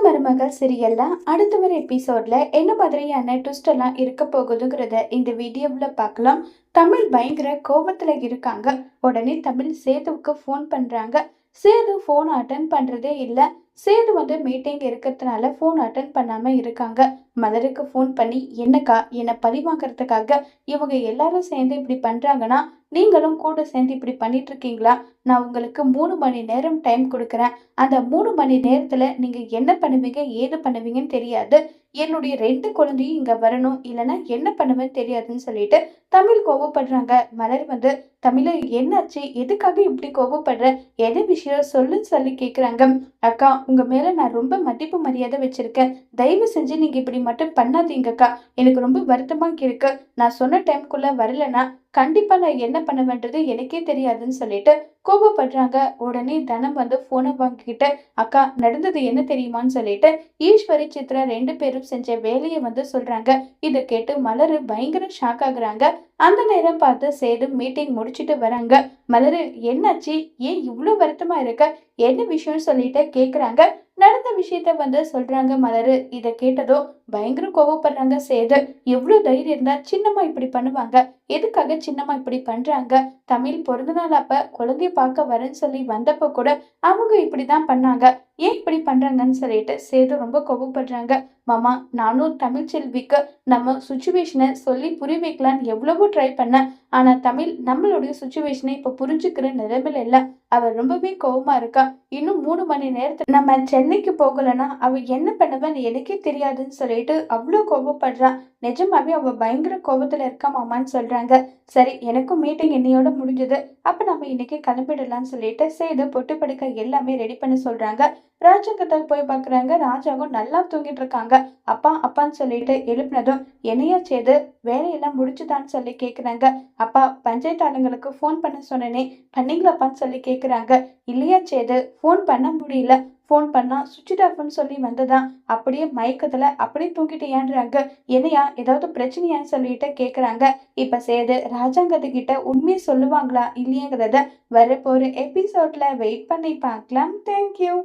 மருமகள் சீரியல்ல அடுத்த வர எபிசோட்ல என்ன மாதிரியான ட்விஸ்ட் எல்லாம் இருக்க போகுதுங்கிறத இந்த வீடியோவில் பார்க்கலாம். தமிழ் பயங்கர கோபத்துல இருக்காங்க. உடனே தமிழ் சேதுவுக்கு ஃபோன் பண்றாங்க. சேது ஃபோன் அட்டன் பண்றதே இல்ல. சேது மீட்டிங் இருக்கிறதுனால ஃபோன் அட்டன் பண்ணாம இருக்காங்க. மலருக்கு ஃபோன் பண்ணி, என்னக்கா என்னை பழி வாங்கறதுக்காக இவங்க எல்லாரும் சேர்ந்து இப்படி பண்றாங்கன்னா நீங்களும் கூட சேர்ந்து இப்படி பண்ணிட்டு இருக்கீங்களா? நான் உங்களுக்கு 3 மணி நேரம் டைம் கொடுக்குறேன். அந்த 3 மணி நேரத்துல நீங்க என்ன பண்ணுவீங்க ஏது பண்ணுவீங்கன்னு தெரியாது. என்னுடைய 2 குழந்தையும் இங்க வரணும், இல்லைன்னா என்ன பண்ணுவேன்னு தெரியாதுன்னு சொல்லிட்டு தமிழ் கோவப்படுறாங்க. மலர் தமிழ, என்னாச்சு, எதுக்காக இப்படி கோவப்படுற, எது விஷயம் சொல்லுன்னு சொல்லி கேக்குறாங்க. அக்கா, உங்க மேல நான் ரொம்ப மதிப்பு மரியாதை வச்சிருக்கேன். தயவு செஞ்சு நீங்க இப்படி மட்டும் பண்ணாதீங்கக்கா. எனக்கு ரொம்ப வருத்தமா இருக்கு. நான் சொன்ன டைம்குள்ள வரலன்னா கண்டிப்பா நான் என்ன பண்ணுவேன்றது எனக்கே தெரியாதுன்னு சொல்லிட்டு கோபப்படுறாங்க. உடனே தனம் போனை வாங்கிக்கிட்டு, அக்கா நடந்தது என்ன தெரியுமான்னு சொல்லிட்டு ஈஸ்வரி சித்ரா 2 பேரும் செஞ்ச வேலையை சொல்றாங்க. இதை கேட்டு மலரு பயங்கர ஷாக் ஆகுறாங்க. அந்த நேரம் பார்த்து சேது மீட்டிங் முடிச்சிட்டு வராங்க. மலரு, என்னாச்சு, ஏன் இவ்வளவு வருத்தமா இருக்க, என்ன விஷயம்னு சொல்லிட்டு கேக்குறாங்க. நடந்த விஷயத்த சொல்றாங்க மலரு. இத கேட்டதோ பயங்கர கோவப்படுறாங்க சேது. எவ்வளவு தைரியம் இருந்தா சின்னம்மா இப்படி பண்ணுவாங்க, எதுக்காக சின்னம்மா இப்படி பண்றாங்க? தமிழ் பிறந்த நாள் அப்ப குழந்தைய பார்க்க வரேன்னு சொல்லி வந்தப்ப கூட அவங்க இப்படிதான் பண்ணாங்க, ஏன் இப்படி பண்றாங்கன்னு சொல்லிட்டு சேது ரொம்ப கோவப்படுறாங்க. மாமா, நானும் தமிழ் செல்விக்கு நம்ம சுச்சுவேஷனை சொல்லி புரிய வைக்கலான்னு எவ்வளவோ ட்ரை பண்ணேன். ஆனா தமிழ் நம்மளுடைய சுச்சுவேஷனை இப்ப புரிஞ்சுக்கிற நிலைமையில இல்ல. அவ ரொம்பவே கோவமா இருக்கா. இன்னும் 3 மணி நேரத்துல நம்ம சென்னைக்கு போகலன்னா அவ என்ன பண்ணுவான்னு எனக்கே தெரியாதுன்னு சொல்லிட்டு அவ்வளவு கோவப்படுறா. நிஜமாவே அவ பயங்கர கோபத்துல இருக்கா மாமான்னு சொல்றாங்க. சரி, எனக்கும் மீட்டிங் இன்னையோட முடிஞ்சது. அப்ப நம்ம இன்னைக்கு கிளம்பிடலாம்னு சொல்லிட்டு சேது பொட்டு படுக்க எல்லாமே ரெடி பண்ண சொல்றாங்க. ராஜா கிட்ட போய் பாக்குறாங்க. ராஜாவும் நல்லா தூங்கிட்டு இருக்காங்க. அப்பா அப்பான்னு சொல்லிட்டு எழுப்பினதும், என்னையா சேது, வேலையெல்லாம் முடிச்சுதான்னு சொல்லி கேக்குறாங்க. அப்பா, பஞ்சாயத்து ஆளுங்களுக்கு ஃபோன் பண்ண சொன்னேனே, பண்ணீங்களாப்பான்னு சொல்லி கேக்குறாங்க. இல்லையா சேது, ஃபோன் பண்ண முடியல. ஃபோன் பண்ணா சுவிட்ச் ஆஃப்னு சொல்லி வந்ததான். அப்படியே மயக்கத்துல அப்படியே தூங்கிட்டியான்றாங்க. என்னையா, ஏதாவது பிரச்சனையான்னு சொல்லிட்டு கேக்குறாங்க. இப்ப சேது ராஜாங்கத்து கிட்ட உண்மையை சொல்லுவாங்களா இல்லையாங்கிறத வரப்போற எபிசோட்ல வெயிட் பண்ணி பார்க்கலாம். தேங்க்யூ.